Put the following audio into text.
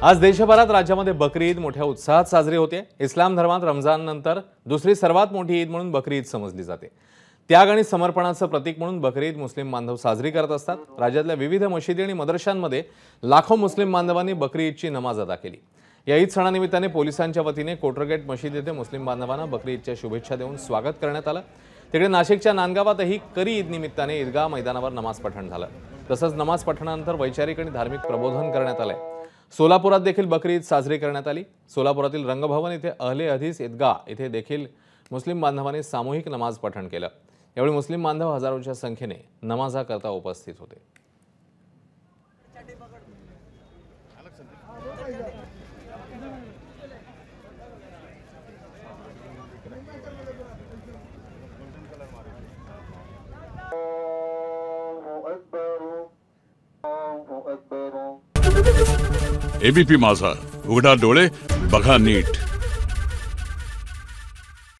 आज देशभरात राज्यामध्ये बकरी ईद मोठ्या उत्साहात साजरी होते। इस्लाम धर्मात रमजान नंतर दुसरी सर्वात मोठी ईद म्हणून बकरी ईद समजली जाते। त्याग आणि समर्पणाचं प्रतीक म्हणून बकरी ईद मुस्लिम बांधव साजरी करत असतात। राज्यातल्या विविध मशिदी आणि मदरशांमध्ये लाखो मुस्लिम बांधवांनी बकरी ईदची नमाज अदा केली। या ईद सणानिमित्ताने पोलिसांच्या वतीने कोटरगेट मशीद येथे मुस्लिम बांधवांना बकरी ईदच्या शुभेच्छा देऊन स्वागत करण्यात आलं। तिकडे नाशिकच्या नांदगावातही करी ईद निमित्ताने ईदगाह मैदानावर नमाज पठण झालं। तसंच नमाज पठणानंतर वैचारिक आणि धार्मिक प्रबोधन करण्यात आलंय। सोलापुरात देखील बकरी ईद साजरी करण्यात आली। सोलापुरातील रंगभवन येथे अहले हदीस ईदगाह येथे देखील मुस्लिम बांधवांनी सामूहिक नमाज पठण केलं। यावेळी मुस्लिम बांधव हजारोच्या संख्येने नमाजाकरता उपस्थित होते। एबीपी माझा, उघडा डोळे बघा नीट।